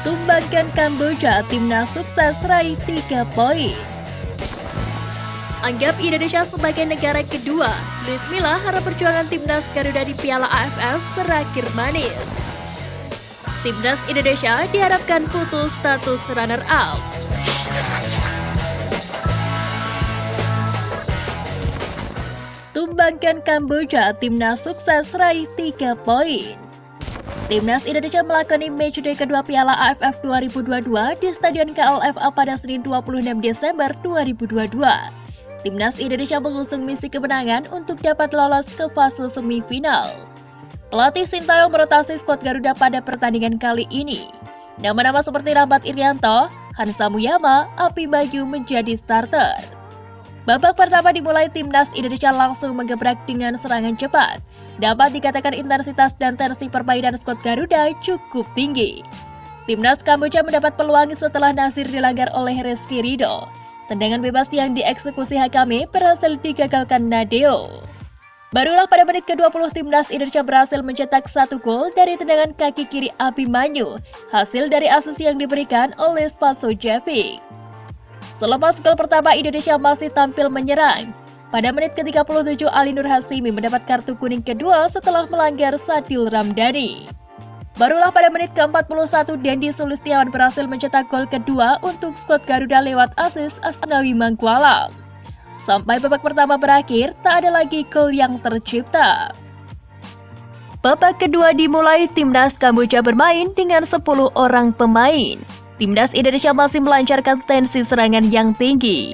Tumbangkan Kamboja, timnas sukses raih 3 poin. Anggap Indonesia sebagai negara kedua, bismillah harap perjuangan timnas Garuda di Piala AFF berakhir manis. Timnas Indonesia diharapkan putus status runner-up. Tumbangkan Kamboja, timnas sukses raih 3 poin. Timnas Indonesia melakoni matchday kedua Piala AFF 2022 di Stadion KLFA pada Senin 26 Desember 2022. Timnas Indonesia mengusung misi kemenangan untuk dapat lolos ke fase semifinal. Pelatih Sintayong merotasi skuad Garuda pada pertandingan kali ini. Nama-nama seperti Rahmat Irianto, Hansa Muyama, Api Bayu menjadi starter. Babak pertama dimulai, timnas Indonesia langsung menggebrak dengan serangan cepat. Dapat dikatakan intensitas dan tensi permainan skuad Garuda cukup tinggi. Timnas Kamboja mendapat peluang setelah Nasir dilanggar oleh Rizky Ridho. Tendangan bebas yang dieksekusi Hakame berhasil digagalkan Nadeo. Barulah pada menit ke-20 timnas Indonesia berhasil mencetak 1 gol dari tendangan kaki kiri Abimanyu, hasil dari asis yang diberikan oleh Spasojevic. Selepas gol pertama, Indonesia masih tampil menyerang. Pada menit ke-37, Ali Nur Hasimi mendapat kartu kuning kedua setelah melanggar Sadil Ramdhani. Barulah pada menit ke-41, Dendi Sulistiawan berhasil mencetak gol kedua untuk skuad Garuda lewat asis Asnawi Mangkualam. Sampai babak pertama berakhir, tak ada lagi gol yang tercipta. Babak kedua dimulai, timnas Kamboja bermain dengan 10 orang pemain. Timnas Indonesia masih melancarkan tensi serangan yang tinggi.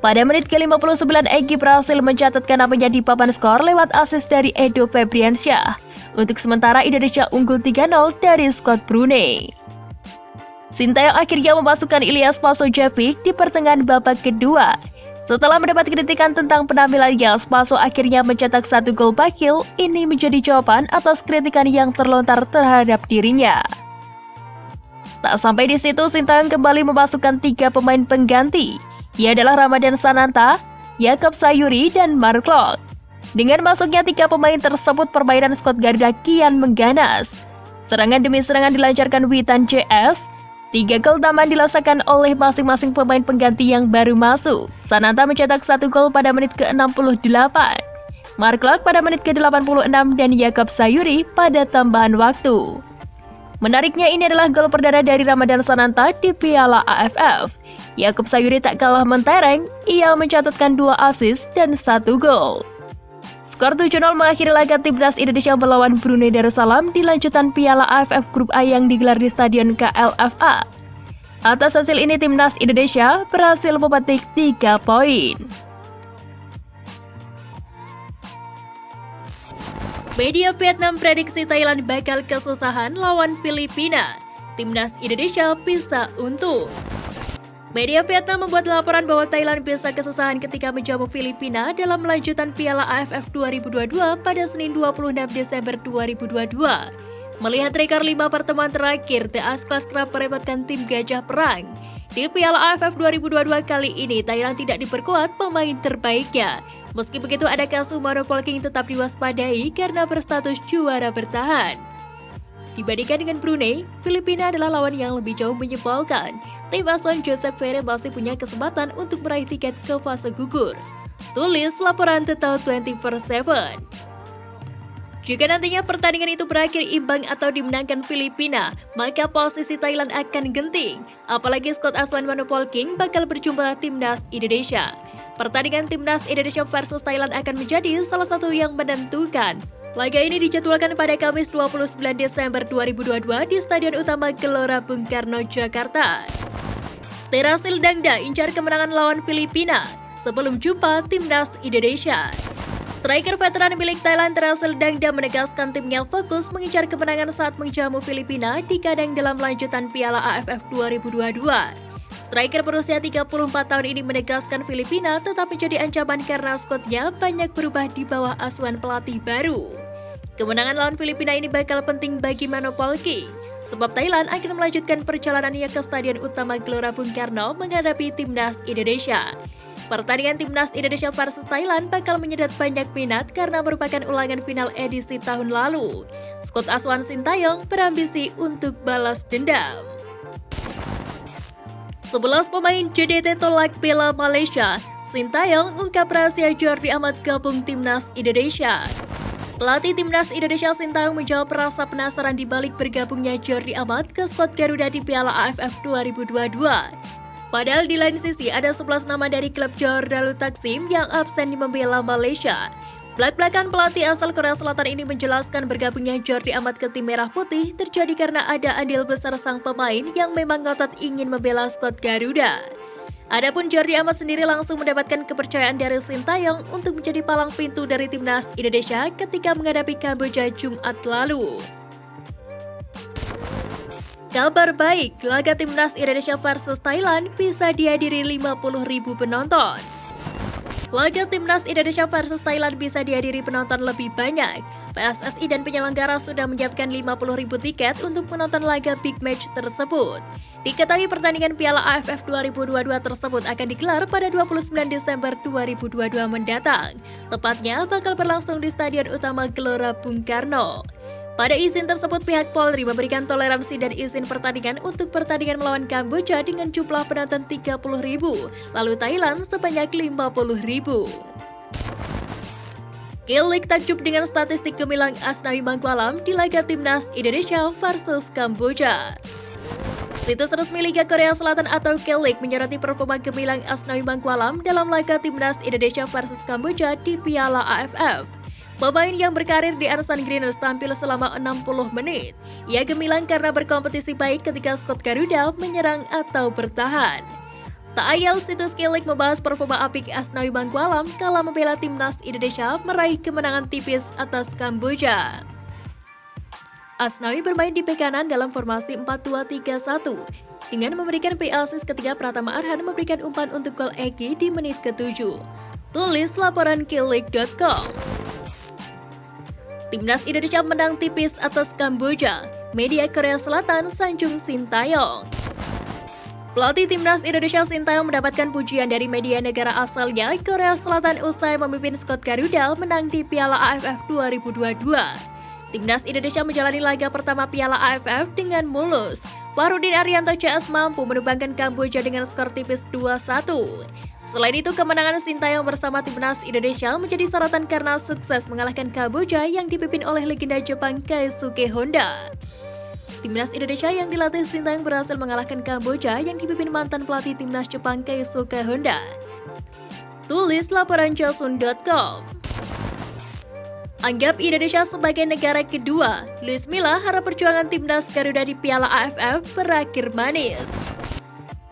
Pada menit ke-59, Egy berhasil mencatatkan namanya di papan skor lewat asis dari Edo Febriansyah. Untuk sementara Indonesia unggul 3-0 dari skuad Brunei. Sintayong akhirnya memasukkan Ilyas Spasojevic di pertengahan babak kedua. Setelah mendapat kritikan tentang penampilannya, Spaso akhirnya mencetak 1 gol bakil. Ini menjadi jawaban atas kritikan yang terlontar terhadap dirinya. Tak sampai di situ, Sintayong kembali memasukkan 3 pemain pengganti. Ia adalah Ramadan Sananta, Jakob Sayuri, dan Mark Klok. Dengan masuknya 3 pemain tersebut, permainan skuad Garuda kian mengganas. Serangan demi serangan dilancarkan Witan JS. 3 gol tambahan dirasakan oleh masing-masing pemain pengganti yang baru masuk. Sananta mencetak 1 gol pada menit ke-68. Mark Klok pada menit ke-86 dan Jakob Sayuri pada tambahan waktu. Menariknya, ini adalah gol perdana dari Ramadan Sananta di Piala AFF. Jakob Sayuri tak kalah mentereng, ia mencatatkan 2 assist dan 1 gol. Skor 7-0 mengakhiri laga timnas Indonesia melawan Brunei Darussalam di lanjutan Piala AFF Grup A yang digelar di Stadion KLFA. Atas hasil ini, timnas Indonesia berhasil memetik 3 poin. Media Vietnam prediksi Thailand bakal kesusahan lawan Filipina. Timnas Indonesia bisa untung. Media Vietnam membuat laporan bahwa Thailand bisa kesusahan ketika menjamu Filipina dalam lanjutan Piala AFF 2022 pada Senin 26 Desember 2022. Melihat rekor 5 pertemuan terakhir, The Ice Class kerap merepotkan tim Gajah Perang. Di Piala AFF 2022 kali ini, Thailand tidak diperkuat pemain terbaiknya. Meski begitu, ada kasus Polking tetap diwaspadai karena berstatus juara bertahan. Dibandingkan dengan Brunei, Filipina adalah lawan yang lebih jauh menyebalkan. Tim asuhan Joseph Ferre masih punya kesempatan untuk meraih tiket ke fase gugur. Tulis laporan Total 24/7. Jika nantinya pertandingan itu berakhir imbang atau dimenangkan Filipina, maka posisi Thailand akan genting. Apalagi skuad asuhan Polking bakal berjumpa timnas Indonesia. Pertandingan timnas Indonesia versus Thailand akan menjadi salah satu yang menentukan. Laga ini dijadwalkan pada Kamis 29 Desember 2022 di Stadion Utama Gelora Bung Karno, Jakarta. Terasil Dangda incar kemenangan lawan Filipina sebelum jumpa timnas Indonesia. Striker veteran milik Thailand Terasil Dangda menegaskan timnya fokus mengincar kemenangan saat menjamu Filipina di kandang dalam lanjutan Piala AFF 2022. Striker berusia 34 tahun ini menegaskan Filipina tetap menjadi ancaman karena skuadnya banyak berubah di bawah asuhan pelatih baru. Kemenangan lawan Filipina ini bakal penting bagi Polking, sebab Thailand akan melanjutkan perjalanannya ke Stadion Utama Gelora Bung Karno menghadapi timnas Indonesia. Pertandingan Timnas Indonesia versus Thailand bakal menyedot banyak minat karena merupakan ulangan final edisi tahun lalu. Skuad asuhan Sintayong berambisi untuk balas dendam. 11 pemain JDT tolak bela Malaysia. Sintayong ungkap rahasia Jordi Amat gabung Timnas Indonesia. Pelatih Timnas Indonesia Sintayong menjawab rasa penasaran di balik bergabungnya Jordi Amat ke skuad Garuda di Piala AFF 2022. Padahal di lain sisi ada 11 nama dari klub Johor Darul Taksim yang absen di membela Malaysia. Belak-belakan pelatih asal Korea Selatan ini menjelaskan bergabungnya Jordi Amat ke tim Merah Putih terjadi karena ada andil besar sang pemain yang memang ngotot ingin membela skuad Garuda. Adapun Jordi Amat sendiri langsung mendapatkan kepercayaan dari Sintayong untuk menjadi palang pintu dari Timnas Indonesia ketika menghadapi Kamboja Jumat lalu. Kabar baik, laga Timnas Indonesia versus Thailand bisa dihadiri 50.000 penonton. Laga Timnas Indonesia versus Thailand bisa dihadiri penonton lebih banyak. PSSI dan penyelenggara sudah menyiapkan 50.000 tiket untuk menonton laga big match tersebut. Diketahui pertandingan Piala AFF 2022 tersebut akan digelar pada 29 Desember 2022 mendatang. Tepatnya bakal berlangsung di Stadion Utama Gelora Bung Karno. Pada izin tersebut, pihak Polri memberikan toleransi dan izin pertandingan untuk pertandingan melawan Kamboja dengan jumlah penonton 30.000, lalu Thailand sebanyak 50.000. Kilik takjub dengan statistik gemilang Asnawi Mangkualam di laga Timnas Indonesia versus Kamboja. Situs resmi Liga Korea Selatan atau Kilik menyoroti performa gemilang Asnawi Mangkualam dalam laga Timnas Indonesia versus Kamboja di Piala AFF. Pemain yang berkarir di Ansan Greeners tampil selama 60 menit. Ia gemilang karena berkompetisi baik ketika skuad Garuda menyerang atau bertahan. Tak ayal situs Kilik membahas performa apik Asnawi Mangkualam kala membela Timnas Indonesia meraih kemenangan tipis atas Kamboja. Asnawi bermain di bek kanan dalam formasi 4-2-3-1 dengan memberikan pre-assist ketika Pratama Arhan memberikan umpan untuk gol Eki di menit ke-7. Tulis laporan Kilik.com. Timnas Indonesia menang tipis atas Kamboja. Media Korea Selatan sanjung Sintayong. Pelatih Timnas Indonesia Sintayong mendapatkan pujian dari media negara asalnya Korea Selatan usai memimpin skuad Garuda menang di Piala AFF 2022. Timnas Indonesia menjalani laga pertama Piala AFF dengan mulus. Farudin Arianto CS mampu menumbangkan Kamboja dengan skor tipis 2-1. Selain itu, kemenangan Sintayong bersama Timnas Indonesia menjadi sorotan karena sukses mengalahkan Kamboja yang dipimpin oleh legenda Jepang Keisuke Honda. Timnas Indonesia yang dilatih Sintayong berhasil mengalahkan Kamboja yang dipimpin mantan pelatih Timnas Jepang Keisuke Honda. Tulis laporan Josun.com. Anggap Indonesia sebagai negara kedua. Luis Milla harap perjuangan Timnas Garuda di Piala AFF berakhir manis.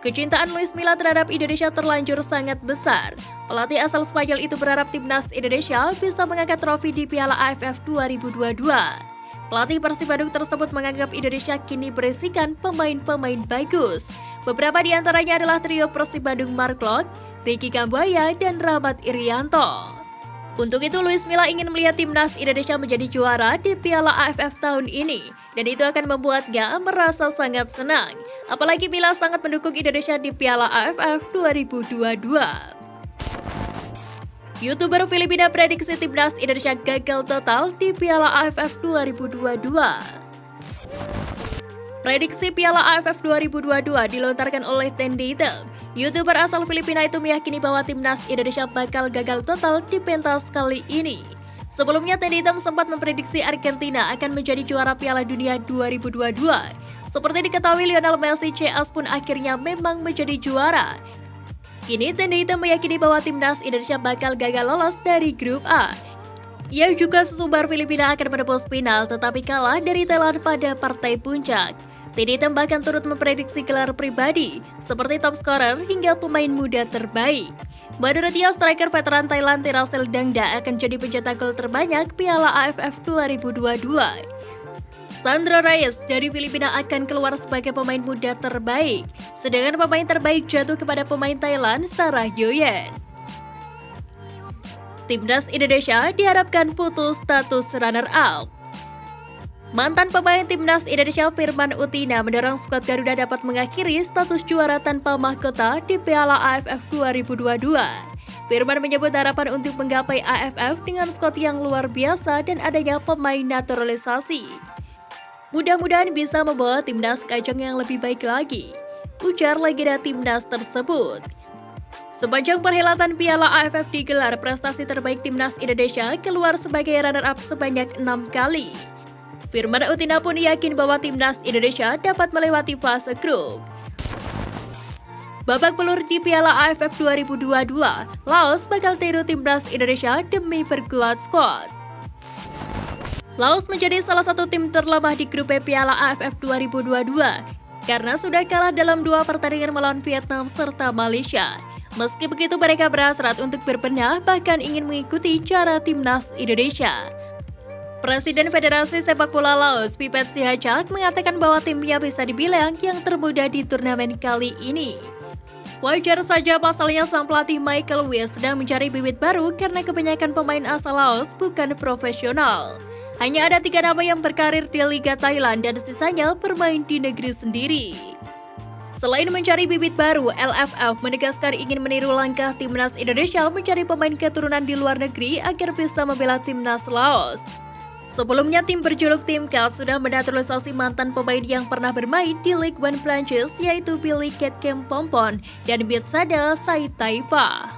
Kecintaan Luis Milla terhadap Indonesia terlanjur sangat besar. Pelatih asal Spanyol itu berharap Timnas Indonesia bisa mengangkat trofi di Piala AFF 2022. Pelatih Persib Bandung tersebut menganggap Indonesia kini berisikan pemain-pemain bagus. Beberapa di antaranya adalah trio Persib Bandung Mark Klok, Ricky Kambuaya, dan Rahmat Irianto. Untuk itu, Luis Milla ingin melihat Timnas Indonesia menjadi juara di Piala AFF tahun ini. Dan itu akan membuatnya merasa sangat senang. Apalagi Milla sangat mendukung Indonesia di Piala AFF 2022. YouTuber Filipina prediksi Timnas Indonesia gagal total di Piala AFF 2022. Prediksi Piala AFF 2022 dilontarkan oleh Tendita. YouTuber asal Filipina itu meyakini bahwa Timnas Indonesia bakal gagal total di pentas kali ini. Sebelumnya, Tendita sempat memprediksi Argentina akan menjadi juara Piala Dunia 2022. Seperti diketahui, Lionel Messi CS pun akhirnya memang menjadi juara. Kini Tendita meyakini bahwa Timnas Indonesia bakal gagal lolos dari grup A. Ia juga sesumbar Filipina akan menembus final tetapi kalah dari Thailand pada partai puncak. Tendita bahkan turut memprediksi gelar pribadi seperti top scorer hingga pemain muda terbaik. Menurut dia, striker veteran Thailand Tirasil Dangda akan jadi pencetak gol terbanyak Piala AFF 2022. Sandro Reyes dari Filipina akan keluar sebagai pemain muda terbaik, sedangkan pemain terbaik jatuh kepada pemain Thailand Sarah Yoyen. Timnas Indonesia diharapkan putus status runner-up. Mantan pemain timnas Indonesia Firman Utina mendorong skuad Garuda dapat mengakhiri status juara tanpa mahkota di Piala AFF 2022. Firman menyebut harapan untuk menggapai AFF dengan skuad yang luar biasa dan adanya pemain naturalisasi. Mudah-mudahan bisa membawa timnas ke ajang yang lebih baik lagi, ujar legenda timnas tersebut. Sepanjang perhelatan Piala AFF digelar, prestasi terbaik timnas Indonesia keluar sebagai runner-up sebanyak 6 kali. Firman Utina pun yakin bahwa timnas Indonesia dapat melewati fase grup. Babak belur di Piala AFF 2022, Laos bakal tiru timnas Indonesia demi perkuat skuad. Laos menjadi salah satu tim terlemah di grup E Piala AFF 2022 karena sudah kalah dalam 2 pertandingan melawan Vietnam serta Malaysia. Meski begitu, mereka berhasrat untuk berbenah bahkan ingin mengikuti cara timnas Indonesia. Presiden Federasi Sepak Bola Laos, Pipet Sihacak, mengatakan bahwa timnya bisa dibilang yang termuda di turnamen kali ini. Wajar saja pasalnya sang pelatih Michael Weiss sedang mencari bibit baru karena kebanyakan pemain asal Laos bukan profesional. Hanya ada 3 nama yang berkarir di Liga Thailand dan sisanya bermain di negeri sendiri. Selain mencari bibit baru, LFF menegaskan ingin meniru langkah timnas Indonesia mencari pemain keturunan di luar negeri agar bisa membela timnas Laos. Sebelumnya, tim berjuluk Tim Cat sudah menaturalisasi mantan pemain yang pernah bermain di Ligue 1 Prancis, yaitu Billy Ketkem Pompon dan Bitsada Saitaifa.